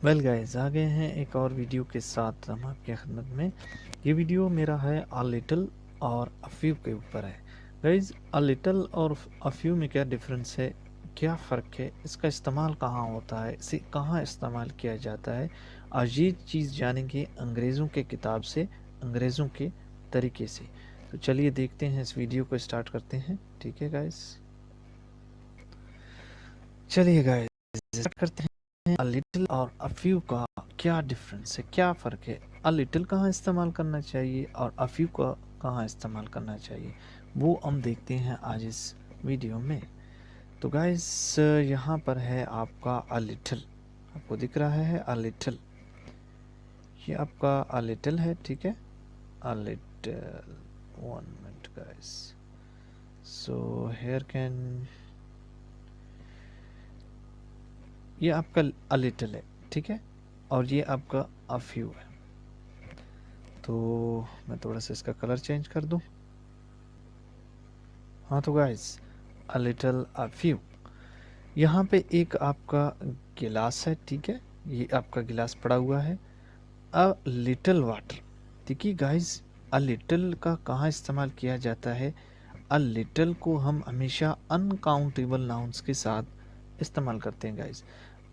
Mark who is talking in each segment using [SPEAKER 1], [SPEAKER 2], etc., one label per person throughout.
[SPEAKER 1] Well guys, आ गए हैं एक और वीडियो के साथ हम आपकी खिदमत में। ये वीडियो मेरा है अ लिटिल और अ फ्यू के ऊपर है। गाइस, अ लिटिल और अ फ्यू में क्या डिफरेंस है, क्या फ़र्क है, इसका इस्तेमाल कहाँ होता है, इसे कहाँ इस्तेमाल किया जाता है, आज ये चीज़ जानेंगे अंग्रेज़ों के किताब से, अंग्रेज़ों के तरीके से। तो चलिए देखते हैं, इस वीडियो को स्टार्ट करते हैं। ठीक है गाइस, चलिए गाइस स्टार्ट करते हैं। अ लिटिल और अ फ्यू का क्या डिफरेंस है, क्या फ़र्क है, अ लिटिल कहाँ इस्तेमाल करना चाहिए और अ फ्यू का कहाँ इस्तेमाल करना चाहिए, वो हम देखते हैं आज इस वीडियो में। तो गाइस, यहाँ पर है आपका अ लिटिल, आपको दिख रहा है अ लिटिल, ये आपका अ लिटिल है। ठीक है, a little, one minute guys, so here can, ये आपका अ लिटिल है। ठीक है, और ये आपका अ फ्यू है। तो मैं थोड़ा सा इसका कलर चेंज कर दूं। हाँ तो guys, a little a few, यहाँ पे एक आपका गिलास है। ठीक है, ये आपका गिलास पड़ा हुआ है। अ लिटिल वाटर, देखिए गाइस, अ लिटिल का कहाँ इस्तेमाल किया जाता है। अ लिटिल को हम हमेशा अनकाउंटेबल नाउन्स के साथ इस्तेमाल करते हैं गाइस।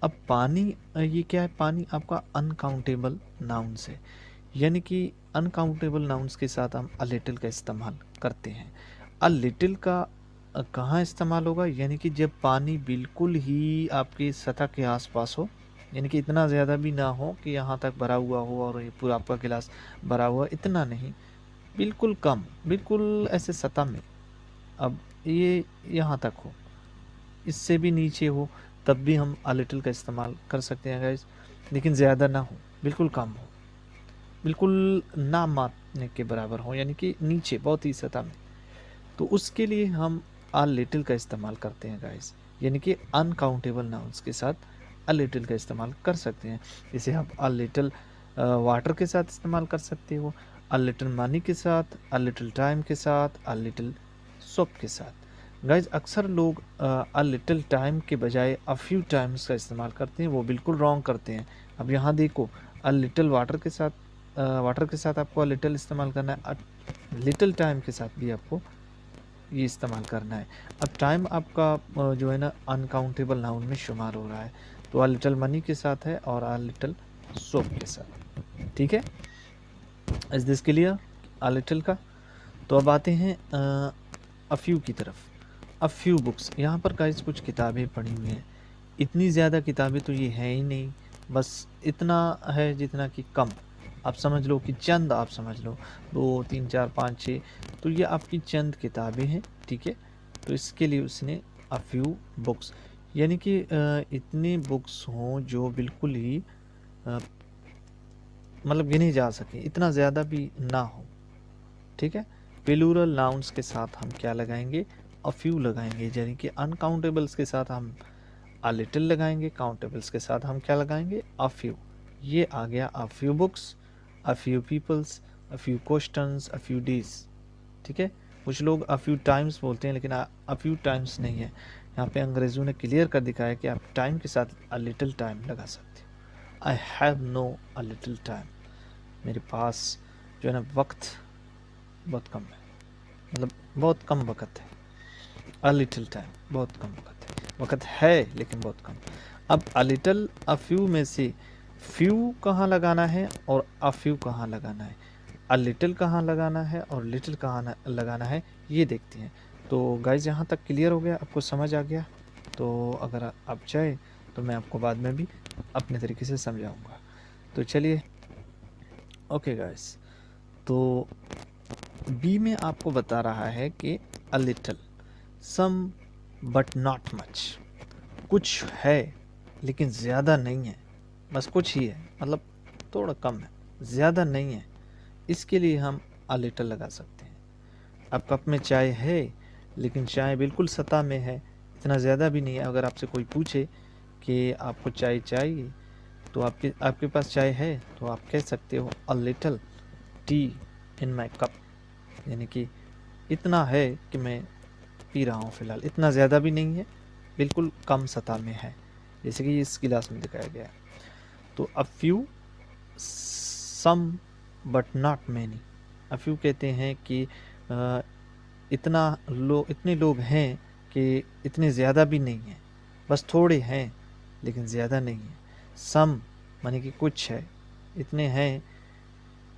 [SPEAKER 1] अब पानी, ये क्या है, पानी आपका अनकाउंटेबल नाउन्स है, यानी कि अनकाउंटेबल नाउन्स के साथ हम अ लिटिल का इस्तेमाल करते हैं। अ लिटिल का कहाँ इस्तेमाल होगा, यानी कि जब पानी बिल्कुल ही आपकी सतह के आसपास हो, यानी कि इतना ज़्यादा भी ना हो कि यहाँ तक भरा हुआ हो और ये पूरा आपका गिलास भरा हुआ, इतना नहीं, बिल्कुल कम, बिल्कुल ऐसे सतह में। अब ये यहाँ तक हो, इससे भी नीचे हो, तब भी हम अ लिटिल का इस्तेमाल कर सकते हैं गाइस, लेकिन ज़्यादा ना हो, बिल्कुल कम हो, बिल्कुल ना मापने के बराबर हो, यानी कि नीचे बहुत ही सतह में, तो उसके लिए हम अ लिटिल का इस्तेमाल करते हैं गाइस, यानी कि अनकाउंटेबल नाउन्स के साथ अ लिटिल का इस्तेमाल कर सकते हैं। इसे आप अ लिटिल वाटर के साथ इस्तेमाल कर सकते हो, अ लिटिल मनी के साथ, अ लिटिल टाइम के साथ, अ लिटिल सोप के साथ। गाइस, अक्सर लोग अ लिटिल टाइम के बजाय अ फ्यू टाइम्स का इस्तेमाल करते हैं, वो बिल्कुल रॉन्ग करते हैं। अब यहाँ देखो, अ लिटिल वाटर के साथ, वाटर के साथ आपको अ लिटिल इस्तेमाल करना है, लिटिल टाइम के साथ भी आपको ये इस्तेमाल करना है। अब टाइम आपका जो है ना, अनकाउंटेबल नाउन में शुमार हो रहा है, तो अ लिटिल मनी के साथ है और अ लिटिल सोप के साथ। ठीक है, is this clear a little का। तो अब आते हैं अ फ्यू की तरफ। अ फ्यू बुक्स, यहाँ पर गाइस कुछ किताबें पढ़ी हुई हैं, इतनी ज़्यादा किताबें तो ये हैं ही नहीं, बस इतना है जितना कि कम, आप समझ लो कि चंद, आप समझ लो 2 3 4 5 6, तो ये आपकी चंद किताबें हैं। ठीक है, तो इसके लिए उसने अ फ्यू बुक्स, यानी कि इतनी बुक्स हों जो बिल्कुल ही अ, मतलब गिने जा सके, इतना ज़्यादा भी ना हो। ठीक है, प्लूरल नाउन्स के साथ हम क्या लगाएंगे, अ फ्यू लगाएंगे, यानी कि अनकाउंटेबल्स के साथ हम अ लिटिल लगाएंगे, काउंटेबल्स के साथ हम क्या लगाएंगे, अ फ्यू। ये आ गया a few books, a few peoples, a few questions, a few days. ठीक है, कुछ लोग अ फ्यू टाइम्स बोलते हैं, लेकिन अ फ्यू टाइम्स नहीं है। यहाँ पे अंग्रेज़ों ने क्लियर कर दिखाया कि आप टाइम के साथ अ लिटिल टाइम लगा सकते हो। I have no a little time, मेरे पास जो है ना वक्त बहुत कम है, मतलब बहुत कम वक्त है। अ लिटिल टाइम, बहुत कम वक्त है, वक्त है लेकिन बहुत कम। अब अ लिटिल अ फ्यू में से फ्यू कहाँ लगाना है और अ फ्यू कहाँ लगाना है, अ लिटिल कहाँ लगाना है और लिटिल कहाँ लगाना है, ये देखते हैं। तो गाइज, यहाँ तक क्लियर हो गया, आपको समझ आ गया। तो अगर आप चाहे तो मैं आपको बाद में भी अपने तरीके से समझाऊंगा। तो चलिए, ओके गाइस, तो बी में आपको बता रहा है कि a little, some but not much, कुछ है लेकिन ज़्यादा नहीं है, बस कुछ ही है, मतलब थोड़ा कम है, ज़्यादा नहीं है, इसके लिए हम अ लिटिल लगा सकते हैं। अब कप में चाय है, लेकिन चाय बिल्कुल सतह में है, इतना ज़्यादा भी नहीं है। अगर आपसे कोई पूछे कि आपको चाय चाहिए, तो आपके आपके पास चाय है, तो आप कह सकते हो a little T in my cup, यानी कि इतना है कि मैं पी रहा हूँ फ़िलहाल, इतना ज़्यादा भी नहीं है, बिल्कुल कम सतह में है, जैसे कि इस गिलास में दिखाया गया है। तो a few, some but not many. A few कहते हैं कि इतने लोग हैं कि इतने ज़्यादा भी नहीं हैं, बस थोड़े हैं लेकिन ज़्यादा नहीं है। सम माने कि कुछ है, इतने हैं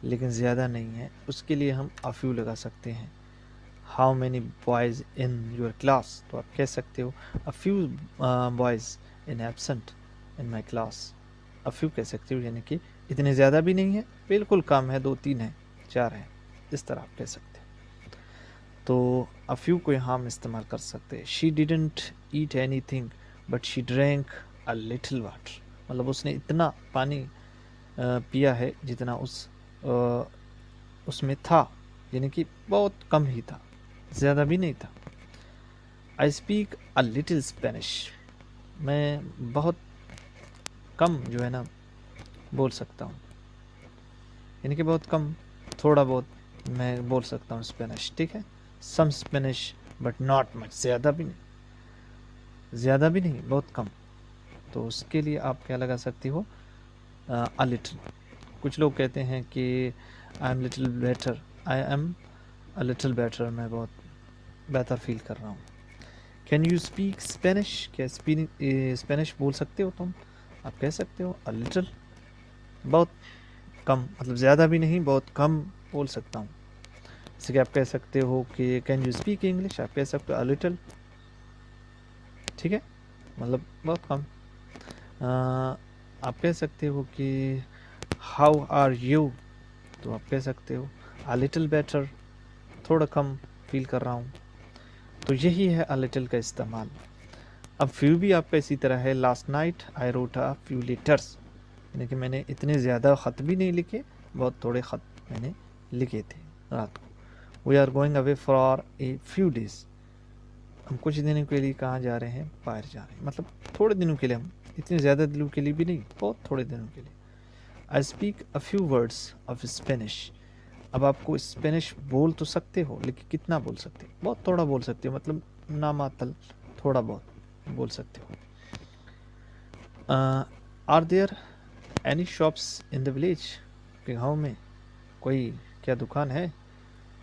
[SPEAKER 1] लेकिन ज़्यादा नहीं है, उसके लिए हम अ फ्यू लगा सकते हैं। How many boys in your class, तो आप कह सकते हो a few boys in absent in my class. A few कह सकते हो, यानी कि इतने ज़्यादा भी नहीं है, बिल्कुल कम है, 2-3 है, 4 है, इस तरह आप कह सकते हैं। तो अ फ्यू को यहाँ हम इस्तेमाल कर सकते हैं। She didn't eat any thing but she drank a little water, मतलब उसने इतना पानी पिया है जितना उसमें था, यानी कि बहुत कम ही था, ज़्यादा भी नहीं था। I speak a little Spanish, मैं बहुत कम जो है ना बोल सकता हूँ, यानी कि बहुत कम, थोड़ा बहुत मैं बोल सकता हूँ स्पेनिश, ठीक है। सम स्पेनिश बट नॉट मच, ज़्यादा भी नहीं, ज़्यादा भी नहीं, बहुत कम। तो उसके लिए आप क्या लगा सकती हो, अ लिटिल। कुछ लोग कहते हैं कि I am little better, I am a little better, मैं बहुत बेहतर फील कर रहा हूँ। कैन यू स्पीक स्पेनिश, क्या स्पेनिश बोल सकते हो तुम, आप कह सकते हो अ लिटिल, बहुत कम, मतलब ज़्यादा भी नहीं, बहुत कम बोल सकता हूँ। जैसे कि आप कह सकते हो कि कैन यू स्पीक इंग्लिश, आप कह सकते हो अ लिटिल, ठीक है, मतलब बहुत कम। आप कह सकते हो कि हाउ आर यू, तो आप कह सकते हो अ लिटिल बेटर, थोड़ा कम फील कर रहा हूँ। तो यही है अ लिटिल का इस्तेमाल। अब फ्यू भी आपका इसी तरह है। Last night I wrote a few letters, यानी कि मैंने इतने ज़्यादा ख़त भी नहीं लिखे, बहुत थोड़े ख़त मैंने लिखे थे रात को। We are going away for a few days, हम कुछ दिनों के लिए कहाँ जा रहे हैं, बाहर जा रहे हैं, मतलब थोड़े दिनों के लिए, हम इतने ज़्यादा दिनों के लिए भी नहीं, बहुत थोड़े दिनों के लिए। I speak a few words of Spanish, अब आपको स्पेनिश बोल तो सकते हो, लेकिन कितना बोल सकते हो, बहुत थोड़ा बोल सकते हो, मतलब नामातल, थोड़ा बहुत बोल सकते हो। Are there any shops in the village, के गाँव में कोई क्या दुकान है,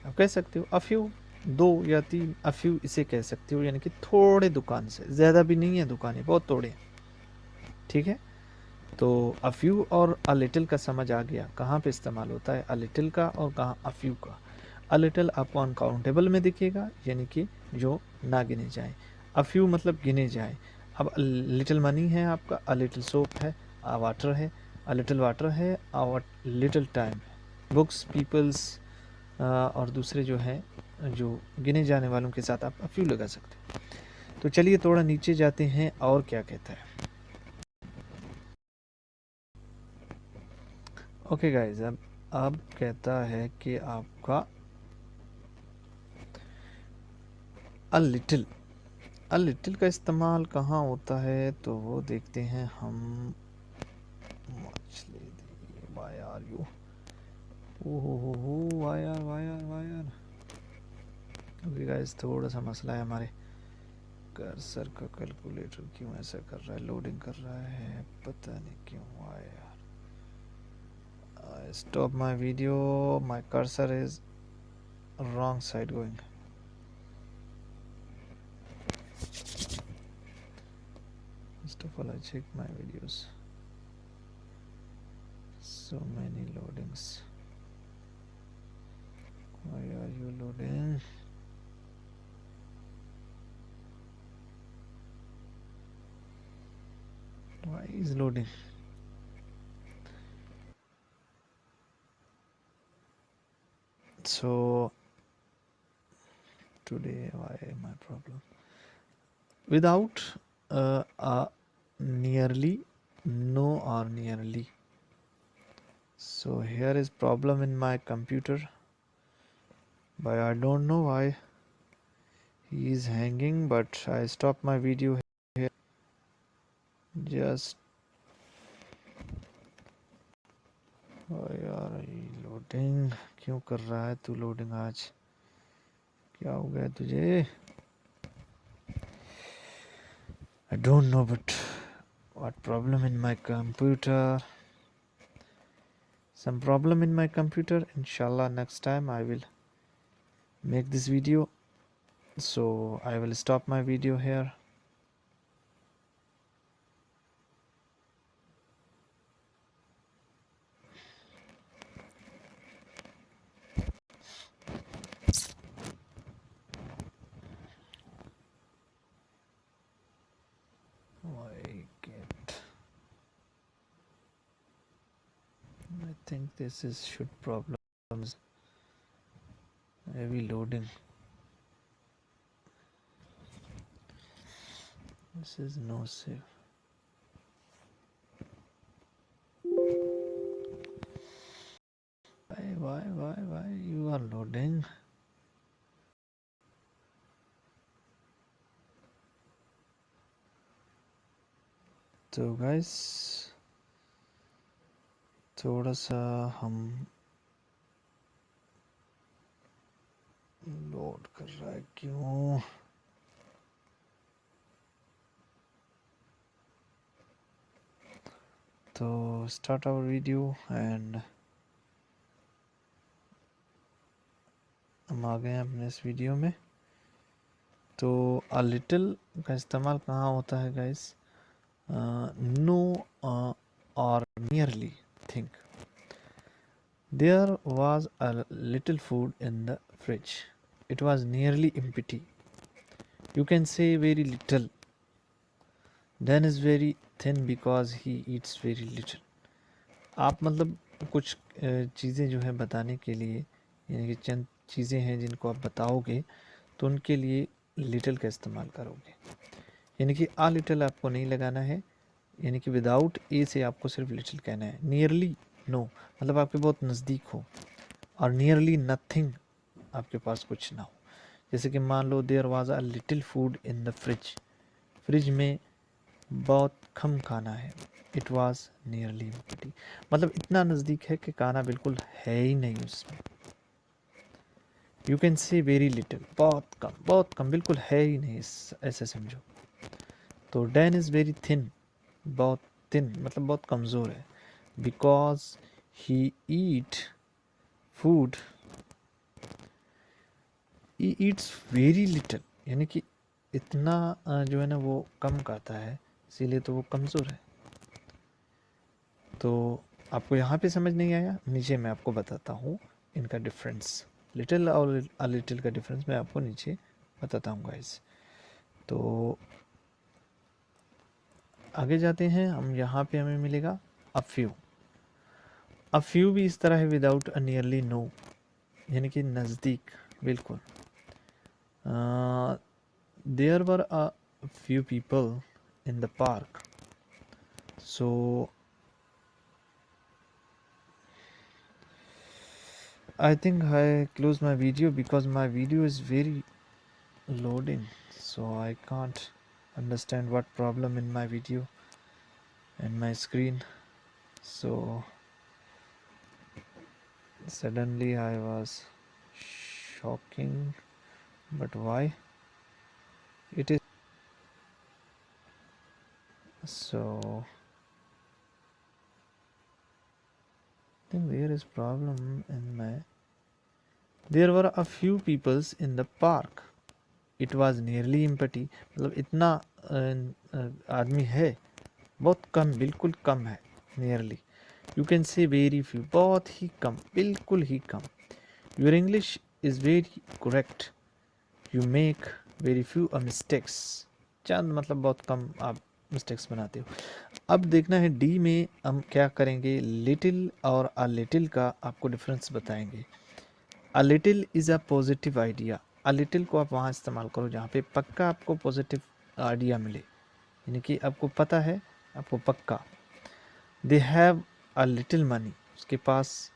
[SPEAKER 1] आप कह सकते हो अ फ्यू, 2 या 3, अ फ्यू इसे कह सकते हो, यानी कि थोड़े दुकान से, ज़्यादा भी नहीं है दुकानें, बहुत थोड़े, ठीक है। तो अ फ्यू और अ लिटिल का समझ आ गया कहाँ पे इस्तेमाल होता है अ लिटिल का और कहाँ अ फ्यू का। अ लिटिल आपको अनकाउंटेबल में दिखेगा, यानी कि जो ना गिने जाए। अ फ्यू मतलब गिने जाए। अब लिटिल मनी है आपका, अ लिटिल सोप है, अ वाटर है, अ लिटिल वाटर है, अ लिटिल टाइम है। बुक्स, पीपल्स और दूसरे जो हैं, जो गिने जाने वालों के साथ आप अ फ्यू लगा सकते हैं। तो चलिए थोड़ा नीचे जाते हैं और क्या कहता है। ओके गाइज, अब कहता है कि आपका अ लिटिल का इस्तेमाल कहाँ होता है, तो वो देखते हैं हम। मछली वाई आर यू, ओहो वाई आर। ओके गाइज, थोड़ा सा मसला है हमारे कर्सर का, कैलकुलेटर क्यों ऐसा कर रहा है, लोडिंग कर रहा है, पता नहीं क्यों। वाई यार, stop my video, my cursor is wrong side going. First of all, I check my videos. So many loadings. Why are you loading? Why is loading? So today, why my problem? Without nearly, no or nearly. So here is problem in my computer, but I don't know why he is hanging. But I stop my video here. Just यार, loading क्यों कर रहा है तू, loading आज क्या हो गया तुझे? I don't know, but what problem in my computer? some problem in my computer. Inshallah next time I will make this video, so I will stop my video here. I think this is should problems heavy loading. This is no save. Why you are loading? तो guys थोड़ा सा हम load कर रहा है क्यों? तो start our video and हम आ गए हैं अपने इस वीडियो में। तो अ लिटिल का इस्तेमाल कहाँ होता है गाइस? नो और nearly think there was a little food in the fridge. It was nearly empty. You can say very little. Dan is very thin because he eats very little. आप मतलब कुछ चीज़ें जो है बताने के लिए, यानी कि चंद चीज़ें हैं जिनको आप बताओगे तो उनके लिए लिटिल का इस्तेमाल करोगे। यानी कि आ लिटिल आपको नहीं लगाना है, यानी कि विदाउट ए से आपको सिर्फ लिटिल कहना है। नियरली नो मतलब आपके बहुत नज़दीक हो, और नियरली नथिंग आपके पास कुछ ना हो। जैसे कि मान लो there was a little food in the fridge, fridge में बहुत कम खाना है। इट वाज नियरली एम्प्टी मतलब इतना नज़दीक है कि खाना बिल्कुल है ही नहीं उसमें। You can say very little बहुत कम बिल्कुल है ही नहीं, ऐसे समझो। तो डैन इज़ वेरी थिन, बहुत थिन मतलब बहुत कमज़ोर है। Because he eat food, he eats very little यानी कि इतना जो है ना वो कम खाता है, इसीलिए तो वो कमज़ोर है। तो आपको यहाँ पे समझ नहीं आया, नीचे मैं आपको बताता हूँ इनका डिफरेंस। लिटिल और अ लिटिल का डिफरेंस मैं आपको नीचे बताता हूँ गाइस। तो आगे जाते हैं हम। यहाँ पे हमें मिलेगा अ फ्यू। अ फ्यू भी इस तरह है विदाउट अ नियरली नो, यानी कि नज़दीक बिल्कुल। There were a few people in the park, so I think I close my video because my video is very loading, so I can't understand what problem in my video and my screen. So suddenly I was shocking, but why it is so? I think there is problem in my. There were a few peoples in the park. It was nearly empty मतलब इतना आदमी है, बहुत कम, बिल्कुल कम है। Nearly you can say very few, बहुत ही कम, बिल्कुल ही कम। Your English is very correct, you make very few a mistakes, चंद मतलब बहुत कम आप मिस्टेक्स बनाते हो। अब देखना है डी में हम क्या करेंगे, लिटिल और अ लिटिल का आपको डिफरेंस बताएंगे। A little is a positive idea. A little को आप वहाँ इस्तेमाल करो जहाँ पे पक्का आपको पॉजिटिव आइडिया मिले, यानी कि आपको पता है, आपको पक्का। They have a little money, उसके पास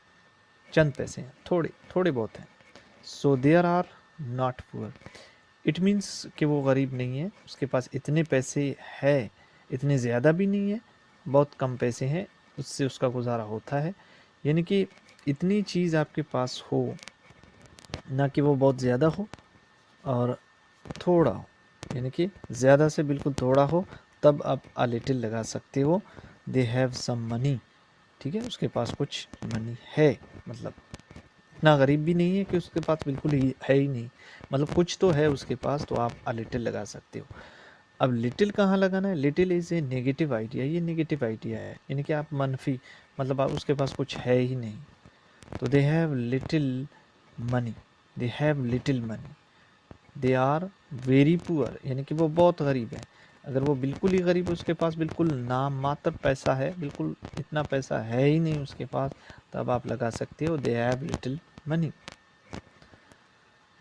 [SPEAKER 1] चंद पैसे हैं, थोड़े थोड़े बहुत हैं। So there are not poor, it means कि वो गरीब नहीं है, उसके पास इतने पैसे है, इतने ज़्यादा भी नहीं है, बहुत कम पैसे हैं, उससे उसका गुजारा होता है। यानी कि इतनी चीज़ आपके पास हो, ना कि वो बहुत ज़्यादा हो और थोड़ा हो, यानी कि ज़्यादा से बिल्कुल थोड़ा हो, तब आप अ लिटिल लगा सकते हो। दे हैव सम मनी, ठीक है, उसके पास कुछ मनी है, मतलब इतना गरीब भी नहीं है कि उसके पास बिल्कुल ही है ही नहीं, मतलब कुछ तो है उसके पास, तो आप अ लिटिल लगा सकते हो। अब लिटिल कहाँ लगाना है? Little is a negative idea, ये नेगेटिव आइडिया है, यानी कि आप मनफी, मतलब आप उसके पास कुछ है ही नहीं। तो they have little money, they have little money, they are very poor, यानी कि वो बहुत गरीब है। अगर वो बिल्कुल ही गरीब है, उसके पास बिल्कुल नाम मात्र पैसा है, बिल्कुल इतना पैसा है ही नहीं उसके पास, तब आप लगा सकते हो they have little money.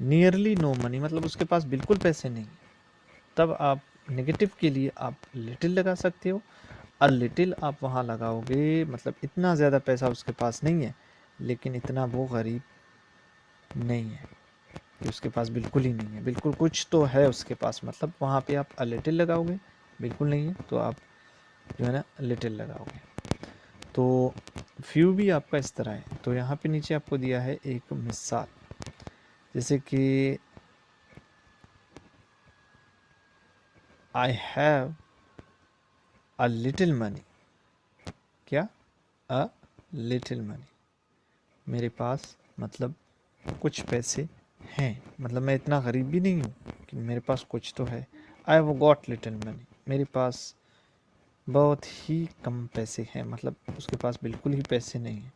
[SPEAKER 1] Nearly no money, मतलब उसके पास बिल्कुल पैसे नहीं, तब आप नेगेटिव के लिए आप लिटिल लगा सकते हो। अ लिटिल आप वहाँ लगाओगे, मतलब इतना ज़्यादा पैसा उसके पास नहीं है, लेकिन इतना वो गरीब नहीं है कि उसके पास बिल्कुल ही नहीं है, बिल्कुल कुछ तो है उसके पास, मतलब वहाँ पे आप अ लिटिल लगाओगे, बिल्कुल नहीं है तो आप जो है ना लिटिल लगाओगे। तो फ्यू भी आपका इस तरह है। तो यहाँ पे नीचे आपको दिया है एक मिसाल, जैसे कि I have a little money, क्या? अ लिटिल मनी, मेरे पास मतलब कुछ पैसे हैं, मतलब मैं इतना गरीब भी नहीं हूँ कि मेरे पास कुछ तो है। आई हैव गॉट लिटिल मनी, मेरे पास बहुत ही कम पैसे हैं, मतलब उसके पास बिल्कुल ही पैसे नहीं हैं,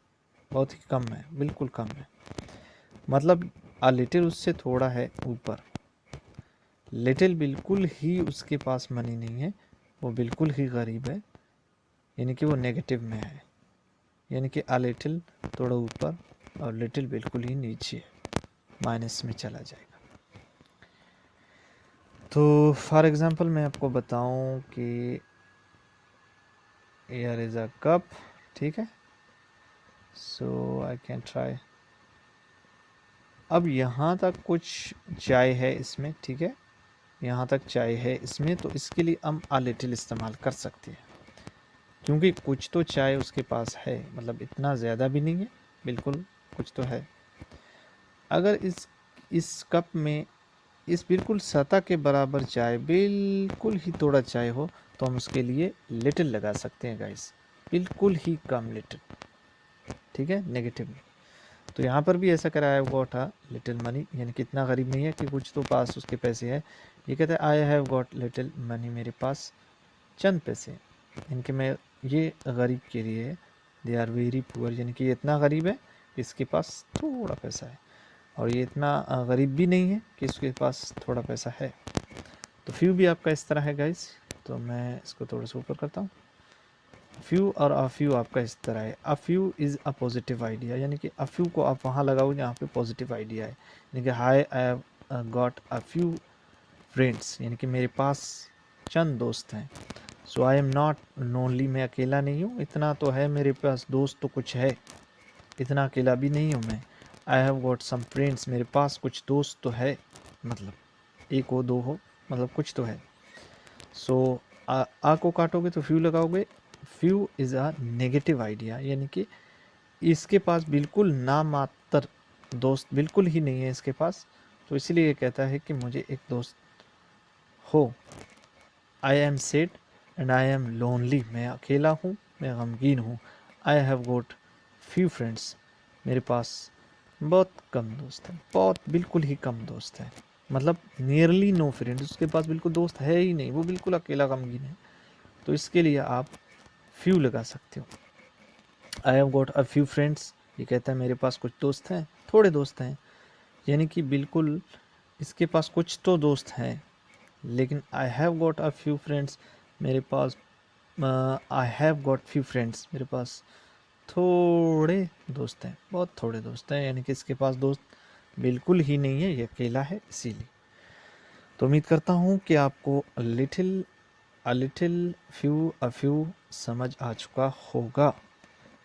[SPEAKER 1] बहुत ही कम है, बिल्कुल कम है, मतलब अ लिटिल उससे थोड़ा है ऊपर। लिटिल बिल्कुल ही उसके पास मनी नहीं है, वो बिल्कुल ही गरीब है, यानी कि वो नेगेटिव में है, यानी कि अ लिटिल थोड़ा ऊपर और लिटिल बिल्कुल ही नीचे, माइनस में चला जाएगा। तो फॉर एग्ज़ाम्पल मैं आपको बताऊं कि हियर इज़ अ कप, ठीक है, सो आई कैन ट्राई। अब यहाँ तक कुछ चाय है इसमें, ठीक है, यहाँ तक चाय है इसमें, तो इसके लिए हम अ लिटिल इस्तेमाल कर सकते हैं, क्योंकि कुछ तो चाय उसके पास है, मतलब इतना ज़्यादा भी नहीं है, बिल्कुल कुछ तो है। अगर इस कप में इस बिल्कुल सतह के बराबर चाय, बिल्कुल ही थोड़ा चाय हो, तो हम उसके लिए लिटिल लगा सकते हैं गाइस, बिल्कुल ही कम लिटिल, ठीक है, नेगेटिव। तो यहाँ पर भी ऐसा करा है, गॉट अ लिटिल मनी, यानी कि इतना गरीब नहीं है कि कुछ तो पास उसके पैसे है। ये कहते हैं आई हैव गॉट लिटिल मनी, मेरे पास चंद पैसे हैं, इनके मैं ये गरीब के लिए दे आर वेरी पुअर, यानी कि ये इतना गरीब है कि इसके पास थोड़ा पैसा है, और ये इतना गरीब भी नहीं है कि इसके पास थोड़ा पैसा है। तो फ्यू भी आपका इस तरह है गाइस। तो मैं इसको थोड़ा सा ऊपर करता हूँ। फ्यू और अ फ्यू आपका इस तरह है। A few is a positive idea, यानी कि अ फ्यू को आप वहाँ लगाओ जहाँ पे पॉजिटिव आइडिया है, यानी कि high I have got a few friends, यानी कि मेरे पास चंद दोस्त हैं। सो आई एम नॉट लोनली, मैं अकेला नहीं हूँ, इतना तो है मेरे पास दोस्त, तो कुछ है, इतना अकेला भी नहीं हूँ मैं। I have got some friends, मेरे पास कुछ दोस्त तो है, मतलब एक हो दो हो, मतलब कुछ तो है। सो आ को काटोगे तो फ्यू लगाओगे। Few is a negative idea, यानी कि इसके पास बिल्कुल नामात्र दोस्त बिल्कुल ही नहीं है इसके पास, तो इसलिए ये कहता है कि मुझे एक दोस्त हो। I am sad and I am lonely, मैं अकेला हूँ, मैं गमगीन हूँ। आई हैव गॉट फ्यू फ्रेंड्स, मेरे पास बहुत कम दोस्त हैं, बहुत बिल्कुल ही कम दोस्त हैं, मतलब नियरली नो फ्रेंड्स, उसके पास बिल्कुल दोस्त है ही नहीं, वो बिल्कुल अकेला गमगीन है। तो इसके लिए आप फ्यू लगा सकते हो। I have got a few friends, ये कहता है मेरे पास कुछ दोस्त हैं, थोड़े दोस्त हैं, यानी कि बिल्कुल इसके पास कुछ तो दोस्त हैं, लेकिन I have got a few friends, मेरे पास I have got few friends, मेरे पास थोड़े दोस्त हैं, बहुत थोड़े दोस्त हैं, यानी कि इसके पास दोस्त बिल्कुल ही नहीं है, ये अकेला है इसीलिए। तो उम्मीद करता हूँ कि आपको a little few a few समझ आ चुका होगा।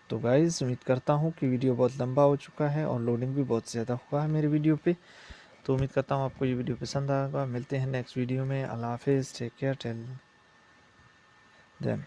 [SPEAKER 1] तो गाइज़ उम्मीद करता हूँ कि वीडियो बहुत लंबा हो चुका है और लोडिंग भी बहुत ज़्यादा हुआ है मेरे वीडियो पे। तो उम्मीद करता हूँ आपको ये वीडियो पसंद आएगा। मिलते हैं नेक्स्ट वीडियो में। अल्लाह हाफिज़, टेक केयर, टेल देम।